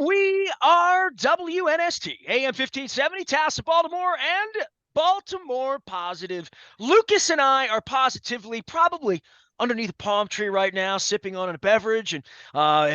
We are WNST, AM 1570, Tassa, Baltimore, and Baltimore positive. Lucas and I are positively probably underneath a palm tree right now, sipping on a beverage and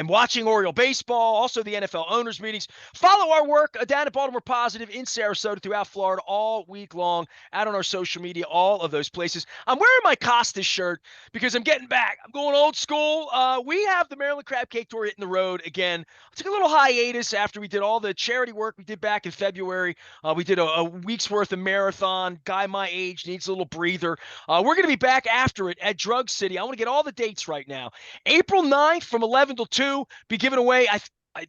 watching Oriole baseball, also the NFL owners meetings. Follow our work down at Baltimore Positive in Sarasota, throughout Florida, all week long, out on our social media, all of those places. I'm wearing my Costas shirt because I'm getting back. I'm going old school. We have the Maryland Crab Cake Tour hitting the road again. I took a little hiatus after we did all the charity work we did back in February. We did a week's worth of marathon. Guy my age needs a little breather. We're going to be back after it at Drug City. I want to get all the dates right now. April 9th from 11 till 2, be giving away,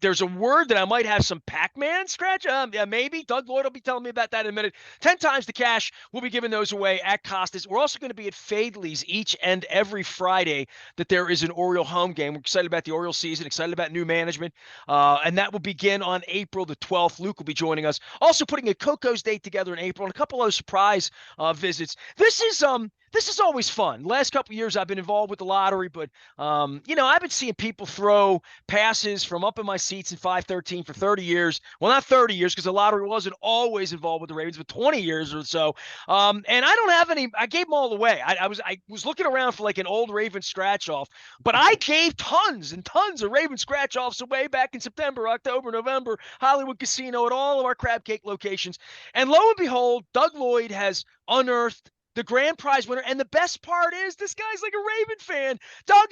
there's a word that I might have some Pac-Man scratch. Yeah, maybe. Doug Lloyd will be telling me about that in a minute. 10 times the cash. We'll be giving those away at Costas. We're also going to be at Fadley's each and every Friday that there is an Oriole home game. We're excited about the Oriole season, excited about new management. And that will begin on April the 12th. Luke will be joining us. Also putting a Coco's date together in April and a couple of surprise visits. This is always fun. Last couple of years I've been involved with the lottery, but I've been seeing people throw passes from up in my seats in 513 for 30 years. Well, not 30 years because the lottery wasn't always involved with the Ravens, but 20 years or so. And I don't have any. I gave them all away. I was looking around for like an old Raven scratch off, but I gave tons and tons of Raven scratch offs away back in September, October, November, Hollywood Casino, at all of our crab cake locations. And lo and behold, Doug Lloyd has unearthed the grand prize winner. And the best part is this guy's like a Raven fan. Doug,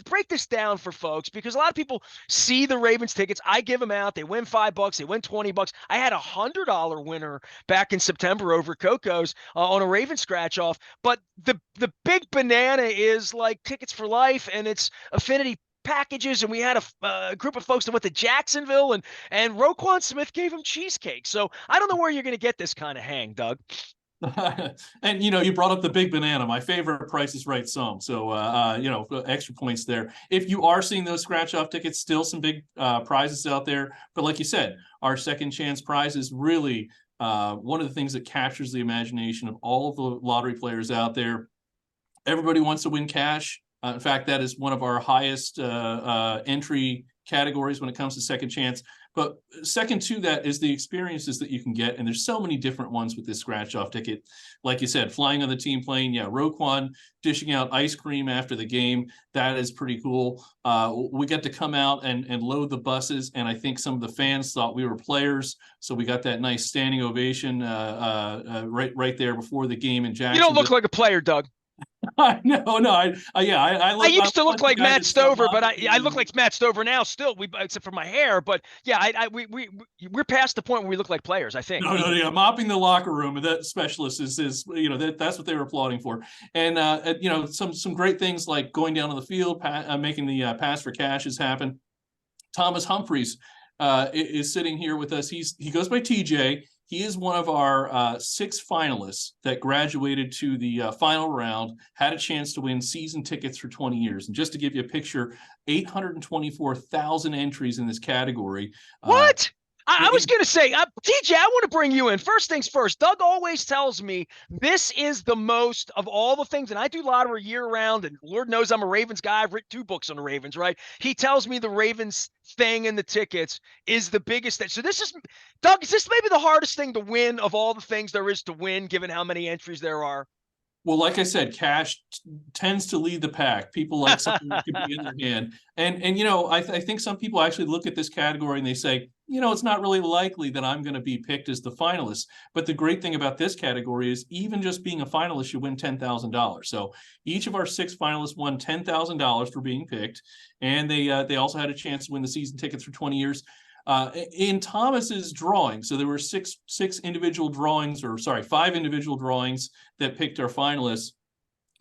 break this down for folks, because a lot of people see the Ravens tickets. I give them out. They win $5. They win $20. I had $100 winner back in September over Coco's on a Raven scratch off. But the big banana is like tickets for life, and it's affinity packages, and we had a group of folks that went to Jacksonville, and Roquan Smith gave them cheesecake. So I don't know where you're going to get this kind of hang, Doug. And you brought up the big banana, my favorite Price is Right song. So extra points there. If you are seeing those scratch off tickets, still some big prizes out there. But like you said, our second chance prize is really one of the things that captures the imagination of all of the lottery players out there. Everybody wants to win cash. In fact, that is one of our highest entry categories when it comes to second chance. But second to that is the experiences that you can get. And there's so many different ones with this scratch off ticket. Like you said, flying on the team plane. Yeah, Roquan dishing out ice cream after the game. That is pretty cool. We got to come out and load the buses. And I think some of the fans thought we were players. So we got that nice standing ovation right there before the game in Jacksonville. You don't look like a player, Doug. I used to look like Matt Stover, but I look like Matt Stover now still, except for my hair. But yeah, we're past the point where we look like players, I think. No, mopping the locker room, that specialist is that's what they were applauding for. And some great things like going down on the field, making the pass for cash has happened. Thomas Humphries is sitting here with us. He goes by TJ. He is one of our 6 finalists that graduated to the final round, had a chance to win season tickets for 20 years. And just to give you a picture, 824,000 entries in this category. What? I was going to say, TJ, I want to bring you in. First things first, Doug always tells me this is the most of all the things, and I do lottery year-round, and Lord knows I'm a Ravens guy. I've written 2 books on the Ravens, right? He tells me the Ravens thing and the tickets is the biggest thing. So this is, Doug, is this maybe the hardest thing to win of all the things there is to win, given how many entries there are? Well, like I said, cash tends to lead the pack. People like something that could be in their hand. And I think some people actually look at this category and they say, it's not really likely that I'm going to be picked as the finalist. But the great thing about this category is even just being a finalist, you win $10,000. So each of our 6 finalists won $10,000 for being picked. And they also had a chance to win the season tickets for 20 years. In Thomas's drawing, so there were 5 individual drawings that picked our finalists.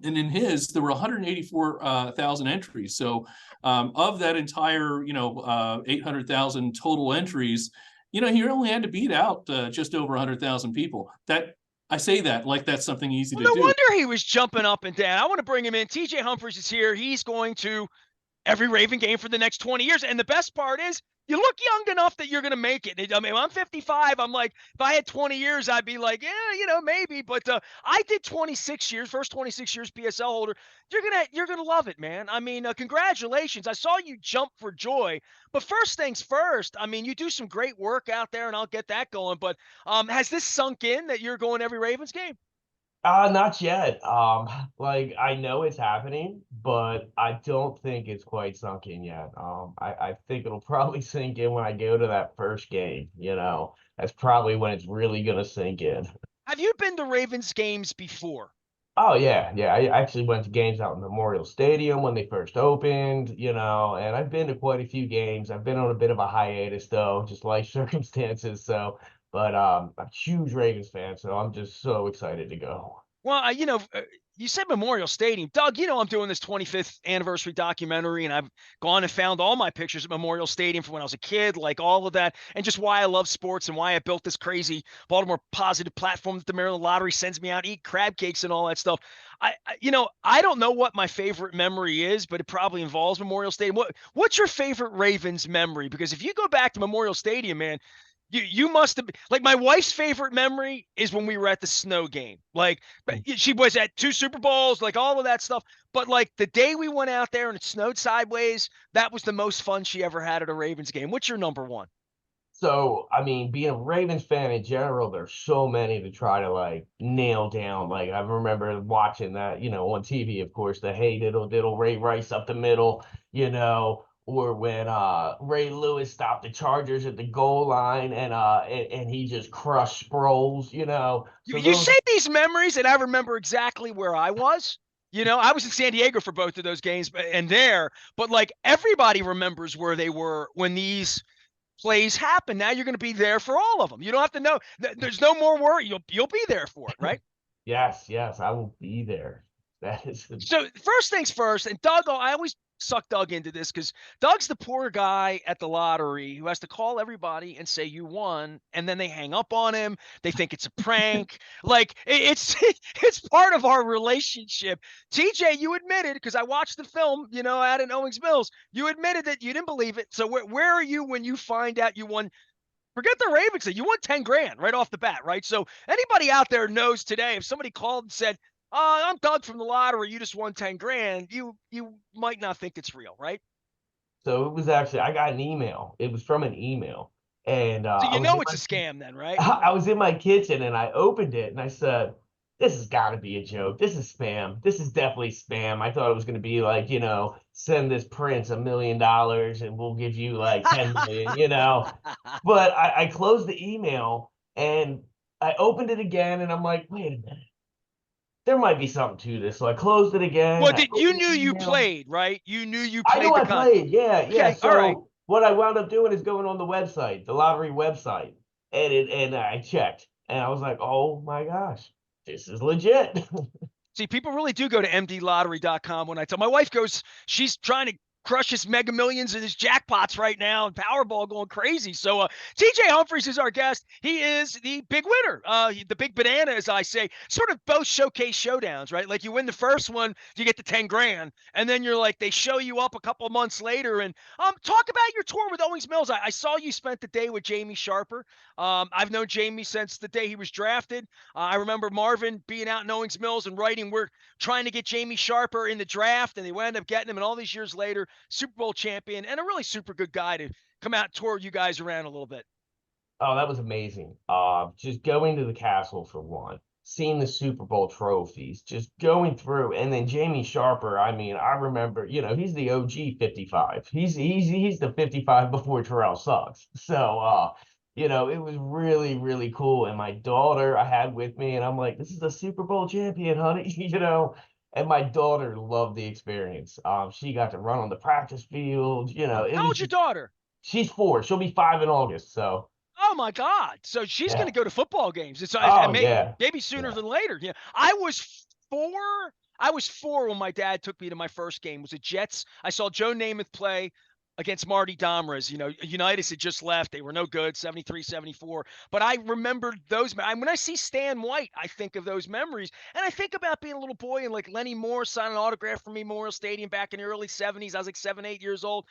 And in his, there were 184,000 entries. So of that entire, 800,000 total entries, he only had to beat out just over 100,000 people. I say that like that's something easy to do. No wonder he was jumping up and down. I want to bring him in. TJ Humphries is here. He's going to every Raven game for the next 20 years. And the best part is you look young enough that you're going to make it. I mean, I'm 55. I'm like, if I had 20 years, I'd be like, yeah, maybe. But I did 26 years, first 26 years PSL holder. You're gonna love it, man. I mean, congratulations. I saw you jump for joy. But first things first, I mean, you do some great work out there, and I'll get that going. But has this sunk in that you're going every Ravens game? Not yet. Like I know it's happening, but I don't think it's quite sunk in yet. I think it'll probably sink in when I go to that first game, you know. That's probably when it's really gonna sink in. Have you been to Ravens games before? Oh yeah, yeah. I actually went to games out in Memorial Stadium when they first opened, you know, and I've been to quite a few games. I've been on a bit of a hiatus though, just life circumstances. So, but I'm a huge Ravens fan, so I'm just so excited to go. Well, you said Memorial Stadium. Doug, I'm doing this 25th anniversary documentary, and I've gone and found all my pictures at Memorial Stadium from when I was a kid, like all of that, and just why I love sports and why I built this crazy Baltimore positive platform that the Maryland Lottery sends me out, eat crab cakes and all that stuff. I don't know what my favorite memory is, but it probably involves Memorial Stadium. What's your favorite Ravens memory? Because if you go back to Memorial Stadium, man, you must have, like, my wife's favorite memory is when we were at the snow game. Like, she was at 2 Super Bowls, like all of that stuff. But like the day we went out there and it snowed sideways, that was the most fun she ever had at a Ravens game. What's your number one? So, I mean, being a Ravens fan in general, there's so many to try to like nail down. Like I remember watching that, you know, on TV, of course, the hey diddle diddle Ray Rice up the middle, you know, or when Ray Lewis stopped the Chargers at the goal line and he just crushed Sproles, you know. You, So you those say these memories, and I remember exactly where I was. I was in San Diego for both of those games and there, but like everybody remembers where they were when these plays happen. Now you're going to be there for all of them. You don't have to know. There's no more worry. You'll be there for it, right? yes, yes, I will be there. That is So first things first, and Doug, I always suck Doug into this because Doug's the poor guy at the lottery who has to call everybody and say you won, and then they hang up on him. They think it's a prank. Like it's it's part of our relationship. TJ, you admitted, because I watched the film, out in Owings Mills, you admitted that you didn't believe it. So where are you when you find out you won? Forget the Ravens. You won 10 grand right off the bat, right? So anybody out there knows today, if somebody called and said, I'm Doug from the lottery, you just won 10 grand, you might not think it's real, right? so it was actually I got an email. It was from an email. And So I you was know in it's a my scam then, right? I was in my kitchen and I opened it and I said, this has got to be a joke. This is spam. This is definitely spam. I thought it was going to be like, you know, send this prince $1 million and we'll give you like 10 million, you know. But I closed the email and I opened it again and I'm like, wait a minute. There might be something to this. So I closed it again. Well, I you opened knew the you email. played, right? You knew you I knew played the I con. played. Yeah, yeah. Okay, all right. So what I wound up doing is going on the website, the lottery website, and I checked, and I was like, oh my gosh, this is legit. See, people really do go to mdlottery.com when I tell my wife goes, she's trying to crush his mega millions and his jackpots right now and Powerball going crazy. So TJ Humphries is our guest. He is the big winner, the big banana, as I say, sort of both showcase showdowns, right? Like you win the first one, you get the 10 grand, and then you're like, they show you up a couple of months later. And talk about your tour with Owings Mills. I saw you spent the day with Jamie Sharper. I've known Jamie since the day he was drafted. I remember Marvin being out in Owings Mills and writing, we're trying to get Jamie Sharper in the draft, and they wound up getting him. And all these years later, Super Bowl champion and a really super good guy to come out and tour you guys around a little bit. Oh, that was amazing. Just going to the castle for one, seeing the Super Bowl trophies, just going through, and then Jamie Sharper. I mean, I remember, you know, he's the OG 55. He's the 55 before Terrell Suggs. So, you know, it was really, really cool. And my daughter I had with me, and I'm like, this is a Super Bowl champion, honey, you know. And my daughter loved the experience. She got to run on the practice field. You know, it How was old's your just, daughter? she's 4. She'll be 5 in August. So, Oh my God! So she's going yeah. to go to football games. It's Oh yeah, maybe sooner yeah. than later. Yeah, I was 4. I was 4 when my dad took me to my first game. It was a Jets. I saw Joe Namath play. against Marty Domres. Unitas had just left. They were no good, 73-74. But I remembered those. When I see Stan White, I think of those memories. And I think about being a little boy and like Lenny Moore signed an autograph for me, Memorial Stadium back in the early 70s. I was like 7, 8 years old.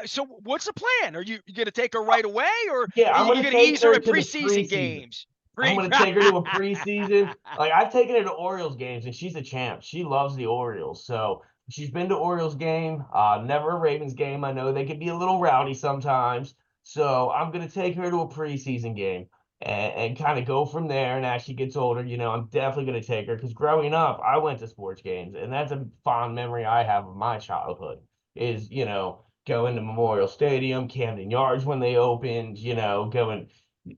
So what's the plan? Are you going to take her right away, or Yeah, are I'm you gonna going to take ease her her at to the preseason preseason. games? I'm gonna take her to a preseason. Like I've taken her to Orioles games, and she's a champ. She loves the Orioles, so she's been to Orioles game. Never a Ravens game. I know they can be a little rowdy sometimes, so I'm gonna take her to a preseason game and kind of go from there. And as she gets older, I'm definitely gonna take her because growing up, I went to sports games, and that's a fond memory I have of my childhood. Is going to Memorial Stadium, Camden Yards when they opened. Going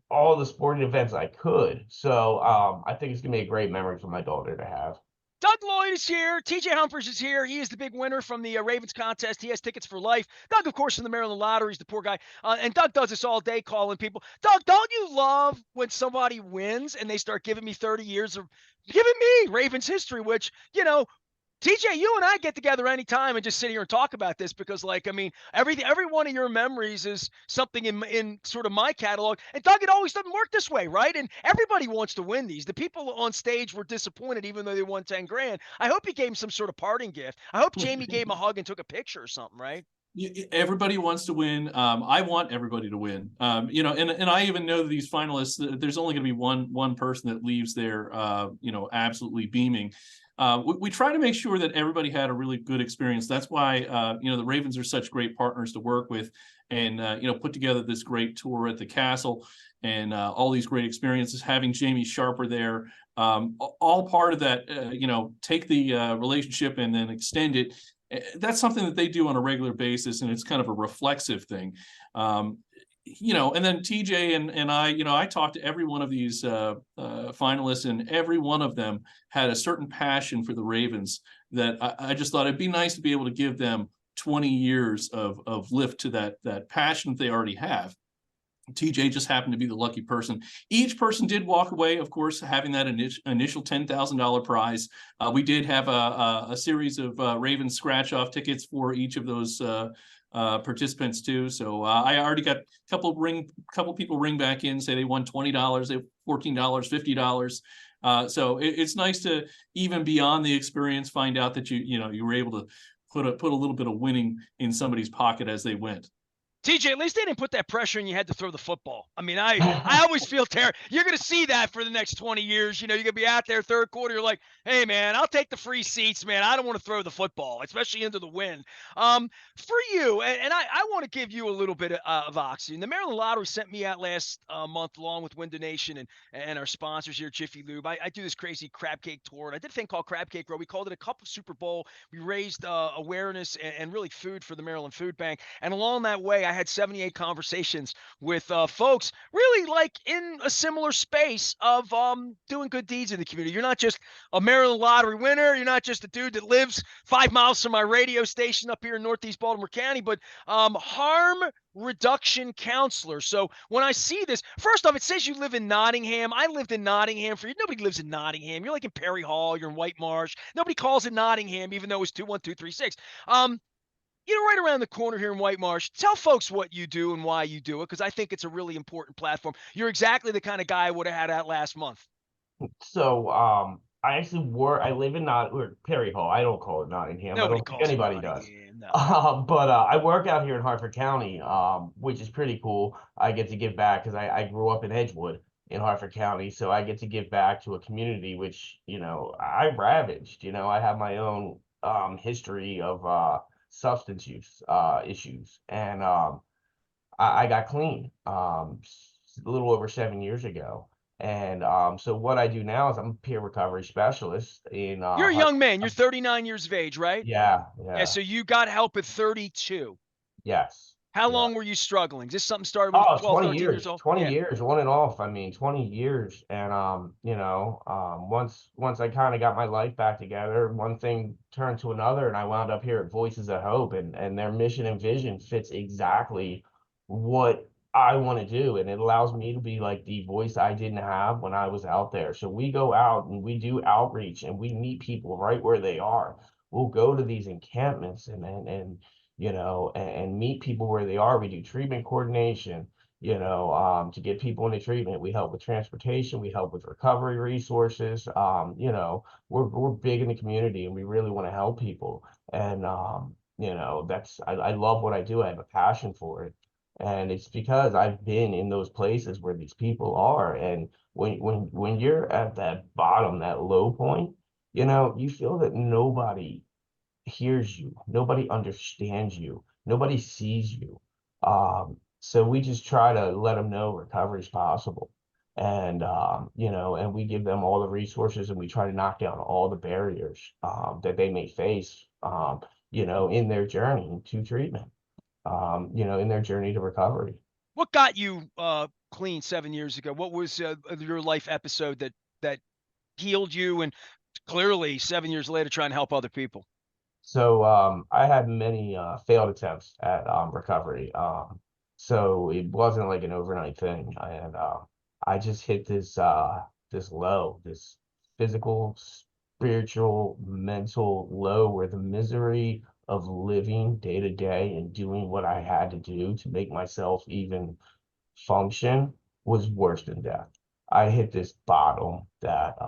all the sporting events I could. So I think it's gonna be a great memory for my daughter to have. Doug Lloyd is here. TJ Humphries is here. He is the big winner from the Ravens contest. He has tickets for life. Doug, of course, from the Maryland Lottery, is the poor guy. And Doug does this all day, calling people. Doug, don't you love when somebody wins and they start giving me 30 years of giving me Ravens history, which, TJ, you and I get together anytime and just sit here and talk about this because, every one of your memories is something in sort of my catalog. And Doug, it always doesn't work this way, right? And everybody wants to win these. The people on stage were disappointed, even though they won 10 grand. I hope you gave him some sort of parting gift. I hope Jamie gave him a hug and took a picture or something, right? Everybody wants to win. I want everybody to win. And I even know these finalists. There's only going to be one person that leaves there, absolutely beaming. We try to make sure that everybody had a really good experience. That's why the Ravens are such great partners to work with, and put together this great tour at the Castle and all these great experiences. Having Jamie Sharper there, all part of that. Take the relationship and then extend it. That's something that they do on a regular basis, and it's kind of a reflexive thing. And then TJ and I talked to every one of these finalists, and every one of them had a certain passion for the Ravens that I just thought it'd be nice to be able to give them 20 years of lift to that passion that they already have. TJ just happened to be the lucky person. Each person did walk away, of course, having that initial $10,000 prize. We did have a series of Ravens scratch-off tickets for each of those participants too. So I already got a couple people ring back in, say they won $20, they $14, $50. So it's nice to, even beyond the experience, find out that you were able to put a little bit of winning in somebody's pocket as they went. TJ, at least they didn't put that pressure and you had to throw the football. I mean, I always feel terrible. You're going to see that for the next 20 years. You're going to be out there third quarter. You're like, hey, man, I'll take the free seats, man. I don't want to throw the football, especially into the wind. For you, and I want to give you a little bit of oxygen. The Maryland Lottery sent me out last month along with Window Nation and our sponsors here, Jiffy Lube. I do this crazy crab cake tour. And I did a thing called Crab Cake Row. We called it a Cup of Super Bowl. We raised awareness and really food for the Maryland Food Bank. And along that way, I had 78 conversations with folks really like in a similar space of doing good deeds in the community. You're not just a Maryland Lottery winner. You're not just a dude that lives 5 miles from my radio station up here in Northeast Baltimore County, but harm reduction counselor. So when I see this, first off, it says you live in Nottingham. I lived in Nottingham for you. Nobody lives in Nottingham. You're like in Perry Hall. You're in White Marsh. Nobody calls it Nottingham, even though it's 21236. Right around the corner here in White Marsh. Tell folks what you do and why you do it, because I think it's a really important platform. You're exactly the kind of guy I would have had out last month. So I actually I live in Perry Hall. I don't call it Nottingham. I Nobody don't think calls it anybody does. Nottingham. No. But I work out here in Hartford County, which is pretty cool. I get to give back because I grew up in Edgewood in Hartford County, so I get to give back to a community which I ravaged. I have my own history of substance use issues, and I got clean a little over 7 years ago. And so what I do now is I'm a peer recovery specialist in You're a young man. You're 39 years of age, right? Yeah, Yeah, yeah. so you got help at 32. Yes. How Yeah. long were you struggling? Is this something started when you Oh, were 12, 20 13 years years, old? 20 Yeah. years on and off. I mean, 20 years. And once I kind of got my life back together, one thing turned to another, and I wound up here at Voices of Hope, and their mission and vision fits exactly what I want to do. And it allows me to be like the voice I didn't have when I was out there. So we go out and we do outreach and we meet people right where they are. We'll go to these encampments and and meet people where they are. We do treatment coordination, to get people into treatment. We help with transportation, we help with recovery resources. We're big in the community and we really want to help people. And I love what I do. I have a passion for it. And it's because I've been in those places where these people are. And when you're at that bottom, that low point, you feel that nobody hears you, nobody understands you, nobody sees you. So we just try to let them know recovery is possible. And and we give them all the resources and we try to knock down all the barriers that they may face in their journey to treatment, in their journey to recovery. What got you clean 7 years ago? What was your life episode that healed you, and clearly 7 years later trying to help other people? So I had many failed attempts at recovery. So it wasn't like an overnight thing. And I just hit this low, this physical, spiritual, mental low where the misery of living day to day and doing what I had to do to make myself even function was worse than death. I hit this bottom that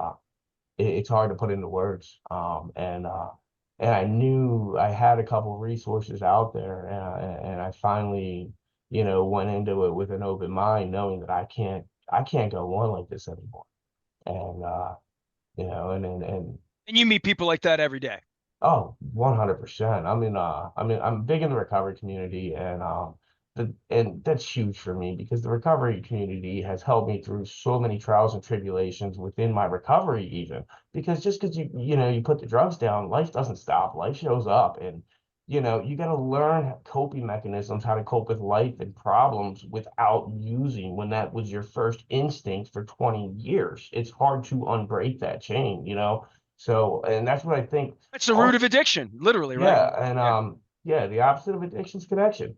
it's hard to put into words. And I knew I had a couple resources out there, and I finally, went into it with an open mind, knowing that I can't go on like this anymore. And and And you meet people like that every day. oh, 100%. I'm big in the recovery community, and and that's huge for me because the recovery community has helped me through so many trials and tribulations within my recovery even. Because just because you put the drugs down, life doesn't stop. Life shows up, and you got to learn coping mechanisms, how to cope with life and problems without using when that was your first instinct for 20 years. It's hard to unbreak that chain. So, and that's what I think. It's the root of addiction, literally, right? Yeah, and Yeah. the opposite of addiction is connection,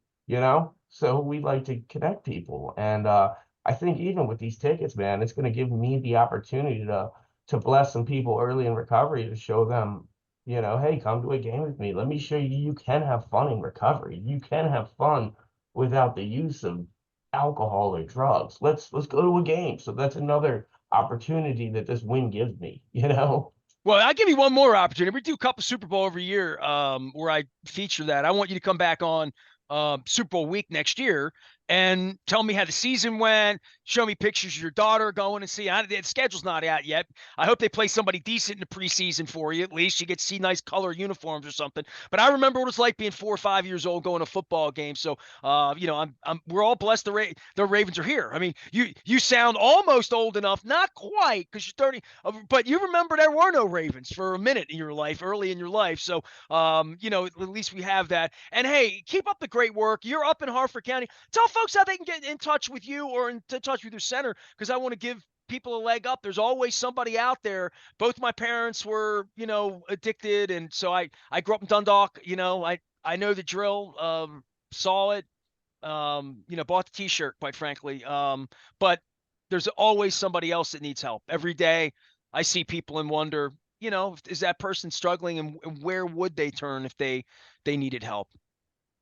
So we like to connect people. And I think even with these tickets, man, it's gonna give me the opportunity to bless some people early in recovery to show them, hey, come to a game with me. Let me show you you can have fun in recovery. You can have fun without the use of alcohol or drugs. Let's go to a game. So that's another opportunity that this win gives me. Well, I'll give you one more opportunity. We do a couple Super Bowl every year where I feature that. I want you to come back on Super Bowl week next year and tell me how the season went. Show me pictures of your daughter going and see. The schedule's not out yet. I hope they play somebody decent in the preseason for you. At least you get to see nice color uniforms or something. But I remember what it's like being 4 or 5 years old going to a football game. So, we're all blessed. The Ravens are here. I mean, you sound almost old enough, not quite, because you're 30, but you remember there were no Ravens for a minute in your life, early in your life. So, at least we have that. And hey, keep up the great work. You're up in Harford County. Tell folks how they can get in touch with you or in touch with your center, because I want to give people a leg up. There's always somebody out there. Both my parents were, addicted, and so I grew up in Dundalk. I know the drill. Saw it. Bought the T-shirt, quite frankly. But there's always somebody else that needs help. Every day, I see people and wonder, is that person struggling, and where would they turn if they needed help?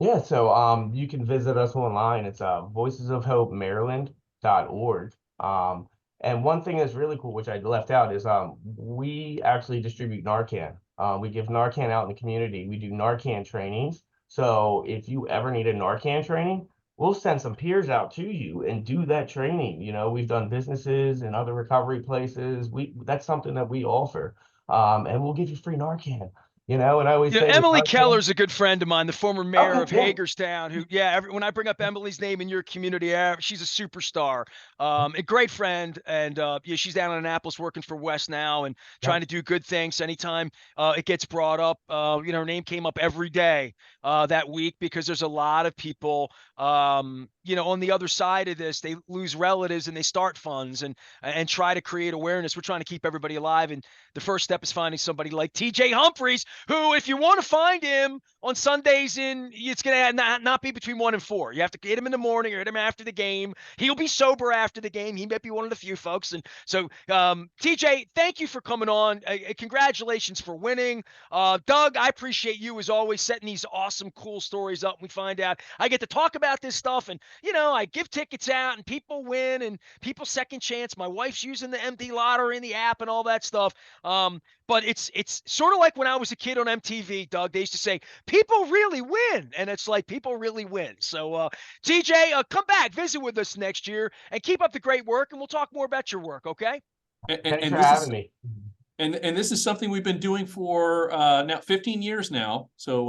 Yeah, so you can visit us online. It's voicesofhopemaryland.org. And one thing that's really cool, which I left out, is we actually distribute Narcan. We give Narcan out in the community. We do Narcan trainings. So if you ever need a Narcan training, we'll send some peers out to you and do that training. We've done businesses and other recovery places. That's something that we offer. And we'll give you free Narcan. And I always say with Emily Narcan, Keller's a good friend of mine, the former mayor okay, of yeah. Hagerstown, who, when I bring up Emily's name in your community, she's a superstar, a great friend. And, she's down in Annapolis working for West now and Yeah. trying to do good things. Anytime it gets brought up, her name came up every day that week, because there's a lot of people, on the other side of this. They lose relatives and they start funds and try to create awareness. We're trying to keep everybody alive. And the first step is finding somebody like TJ Humphries, who, if you want to find him on Sundays, it's going to not be between 1 and 4. You have to hit him in the morning or hit him after the game. He'll be sober after the game. He might be one of the few folks. And so, TJ, thank you for coming on. Congratulations for winning. Doug, I appreciate you as always setting these awesome, cool stories up. We find out I get to talk about this stuff, and I give tickets out, and people win, and people second chance. My wife's using the MD Lottery in the app and all that stuff. But it's sort of like when I was a kid on MTV, Doug. They used to say, people really win. And it's like, people really win. So, TJ, come back, visit with us next year, and keep up the great work, and we'll talk more about your work, okay? Thanks for having me. And this is something we've been doing for now 15 years now. So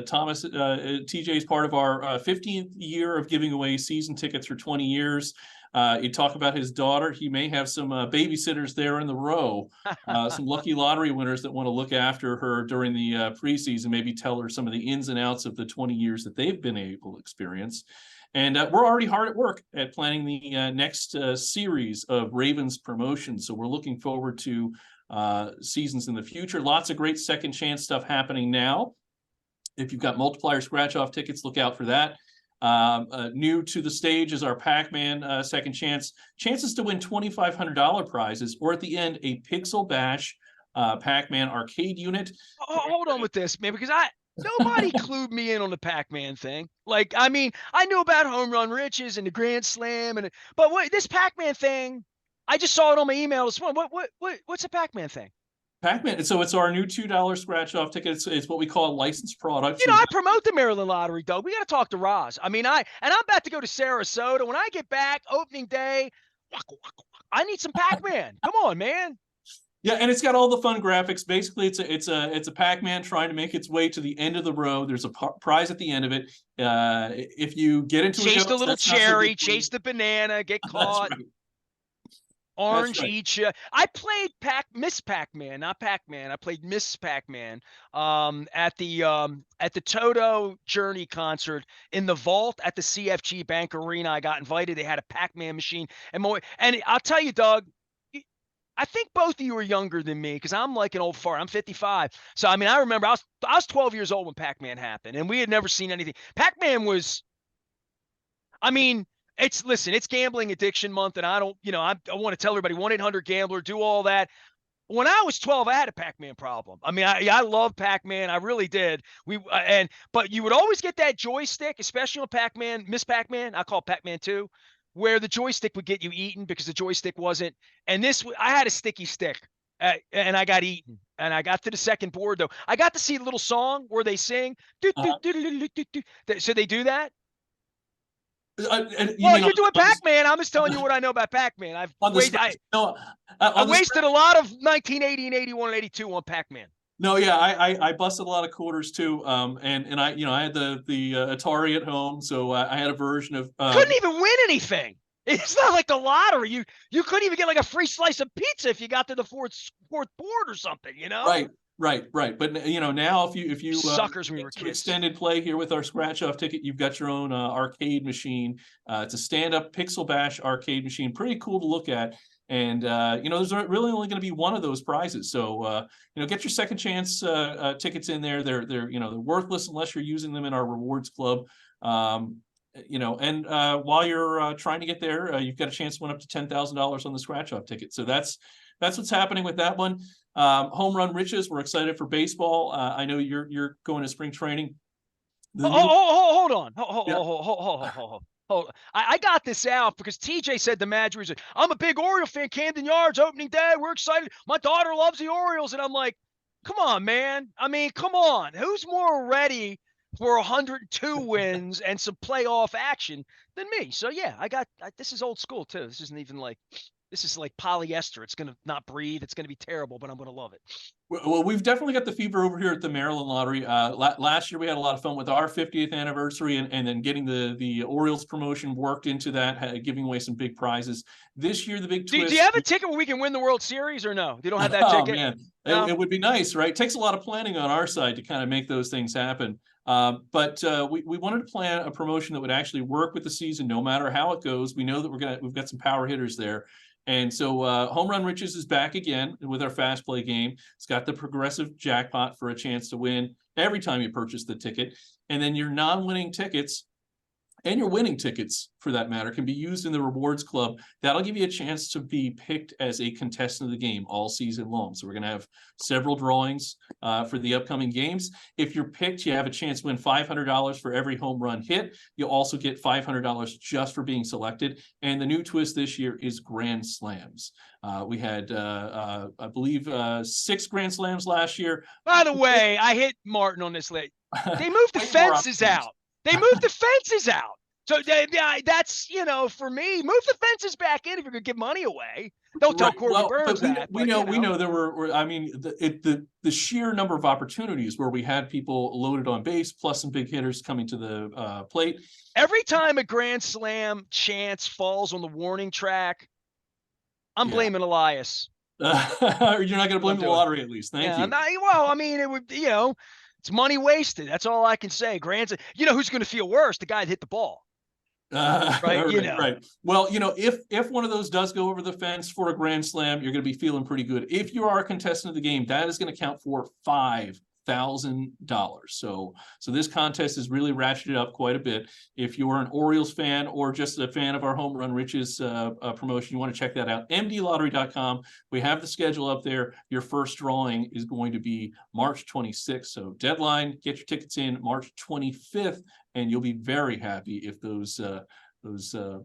Thomas, TJ is part of our 15th year of giving away season tickets for 20 years. You talk about his daughter. He may have some babysitters there in the row, some lucky lottery winners that want to look after her during the preseason, maybe tell her some of the ins and outs of the 20 years that they've been able to experience. And we're already hard at work at planning the next series of Ravens promotions. So we're looking forward to seasons in the future. Lots of great second chance stuff happening now. If you've got multiplier scratch off tickets, look out for that. New to the stage is our Pac-Man second chance. Chances to win $2,500 prizes, or at the end, a Pixel Bash Pac-Man arcade unit. Hold on with this, man, because nobody clued me in on the Pac-Man thing. Like, I mean, I knew about Home Run Riches and the Grand Slam, but wait, this Pac-Man thing, I just saw it on my email this morning. What's a Pac-Man thing? Pac-Man. So it's our new $2 scratch-off ticket. It's what we call a licensed product. I promote the Maryland Lottery, Doug. We got to talk to Roz. I mean, I'm about to go to Sarasota. When I get back, opening day, I need some Pac-Man. Come on, man. Yeah, and it's got all the fun graphics. Basically, it's a Pac-Man trying to make its way to the end of the row. There's a prize at the end of it. If you get into chase the little cherry, chase the banana, get caught. That's right. Orange each. I played Miss Pac-Man, not Pac-Man. I played Miss Pac-Man at the Toto Journey concert in the vault at the CFG Bank Arena. I got invited. They had a Pac-Man machine and more. And I'll tell you, Doug, I think both of you are younger than me because I'm like an old fart. I'm 55. So I mean, I remember I was 12 years old when Pac-Man happened, and we had never seen anything. Pac-Man was, I mean. It's gambling addiction month, and I don't, I want to tell everybody 1-800-GAMBLER, do all that. When I was 12, I had a Pac-Man problem. I mean, I love Pac-Man. I really did. But you would always get that joystick, especially on Pac-Man, Miss Pac-Man. I call it Pac-Man 2, where the joystick would get you eaten because the joystick wasn't. And I had a sticky stick, and I got eaten. And I got to the second board, though. I got to see a little song where they sing. So they do that. You're doing Pac-Man. I'm just telling you what I know about Pac-Man. I wasted a lot of 1980 and 81 and 82 on Pac-Man. No, yeah, I busted a lot of quarters too. And I had the Atari at home, so I had a version of couldn't even win anything. It's not like the lottery. You couldn't even get like a free slice of pizza if you got to the fourth board or something, Right. But now if you suckers, we were kids. Extended play here with our scratch off ticket, you've got your own arcade machine. It's a stand up Pixel Bash arcade machine, pretty cool to look at. And there's really only going to be one of those prizes. So get your second chance tickets in there. They're worthless unless you're using them in our rewards club. And while you're trying to get there, you've got a chance to win up to $10,000 on the scratch off ticket. So that's what's happening with that one. Home Run Riches, we're excited for baseball. I know you're going to spring training. Hold on. Hold on. I got this out because TJ said the Madge. I'm a big Oriole fan. Camden Yards opening day. We're excited. My daughter loves the Orioles, and I'm like, come on, man. I mean, come on. Who's more ready for 102 wins and some playoff action than me? So yeah, this is old school too. This isn't even like. This is like polyester. It's going to not breathe. It's going to be terrible, but I'm going to love it. Well, we've definitely got the fever over here at the Maryland Lottery. Last year, we had a lot of fun with our 50th anniversary and then getting the Orioles promotion worked into that, giving away some big prizes. This year, the big twist. Do you have a ticket where we can win the World Series or no? You don't have that ticket? Man. No? It would be nice, right? It takes a lot of planning on our side to kind of make those things happen. But we wanted to plan a promotion that would actually work with the season, no matter how it goes. We know that we've got some power hitters there. And so Home Run Riches is back again with our fast play game. It's got the progressive jackpot for a chance to win every time you purchase the ticket. And then your non-winning tickets and your winning tickets, for that matter, can be used in the rewards club. That'll give you a chance to be picked as a contestant of the game all season long. So we're going to have several drawings for the upcoming games. If you're picked, you have a chance to win $500 for every home run hit. You'll also get $500 just for being selected. And the new twist this year is Grand Slams. We had, I believe, 6 Grand Slams last year. By the way, I hit Martin on this late. They moved the fences out. They moved the fences out. So that's, for me, move the fences back in if you're going to give money away. Don't tell Corbin Burns that. We know there were, I mean, the sheer number of opportunities where we had people loaded on base, plus some big hitters coming to the plate. Every time a grand slam chance falls on the warning track, I'm blaming Elias. You're not going to blame the lottery, at least. Thank you. Well, I mean, it would, it's money wasted. That's all I can say. Who's going to feel worse? The guy that hit the ball. Right. Well, if one of those does go over the fence for a grand slam, you're going to be feeling pretty good. If you are a contestant of the game, that is going to count for $5,000. So this contest is really ratcheted up quite a bit. If you're an Orioles fan or just a fan of our Home Run Riches promotion, you want to check that out. mdlottery.com. We have the schedule up there. Your first drawing is going to be March 26th. So deadline, get your tickets in March 25th, and you'll be very happy if those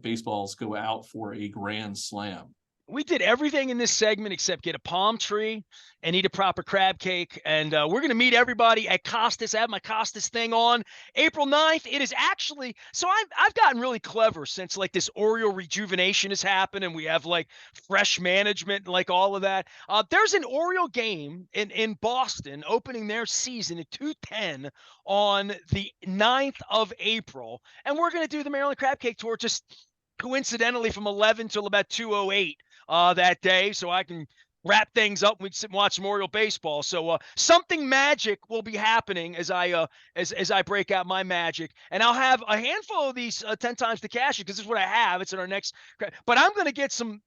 baseballs go out for a grand slam. We did everything in this segment except get a palm tree and eat a proper crab cake. And we're going to meet everybody at Costas. I have my Costas thing on April 9th. It is actually, so I've gotten really clever since like this Oriole rejuvenation has happened and we have like fresh management and like all of that. There's an Oriole game in Boston opening their season at 2:10 on the 9th of April. And we're going to do the Maryland Crab Cake Tour just coincidentally from 11 till about 2:08 that day, so I can wrap things up and we can sit and watch some Oriole baseball. So something magic will be happening as I break out my magic, and I'll have a handful of these 10 times the cash because this is what I have. It's in our next, but I'm going to get some.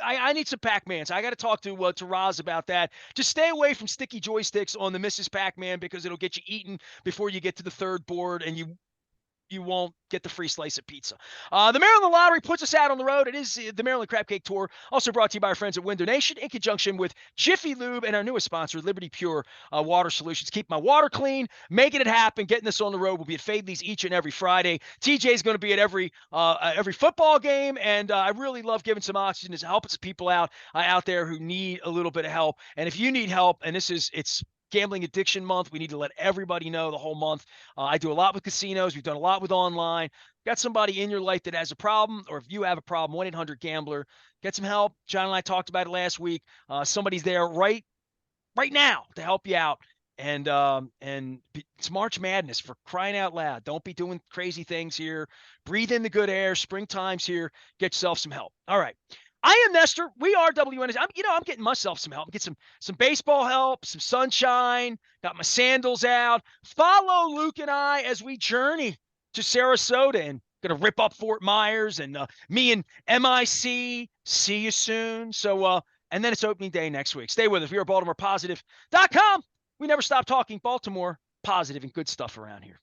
I need some Pac-Mans. I got to talk to Roz about that. Just stay away from sticky joysticks on the Mrs. Pac-Man because it'll get you eaten before you get to the third board, and you won't get the free slice of pizza. The Maryland Lottery puts us out on the road. It is the Maryland Crab Cake Tour, also brought to you by our friends at Window Nation in conjunction with Jiffy Lube and our newest sponsor, Liberty Pure Water Solutions. Keep my water clean, making it happen, getting this on the road. We'll be at Fadley's each and every Friday. TJ is going to be at every football game, and I really love giving some oxygen to helping some people out there who need a little bit of help. And if you need help, and it's Gambling Addiction Month. We need to let everybody know the whole month. I do a lot with casinos. We've done a lot with online. Got somebody in your life that has a problem, or if you have a problem, 1-800-GAMBLER. Get some help. John and I talked about it last week. Somebody's there right now to help you out. And it's March Madness, for crying out loud. Don't be doing crazy things here. Breathe in the good air. Springtime's here. Get yourself some help. All right. I am Nestor. We are WNST. I'm getting myself some help. Get some baseball help, some sunshine. Got my sandals out. Follow Luke and I as we journey to Sarasota and gonna rip up Fort Myers and me and MIC. See you soon. So and then it's opening day next week. Stay with us. We are BaltimorePositive.com. We never stop talking Baltimore positive and good stuff around here.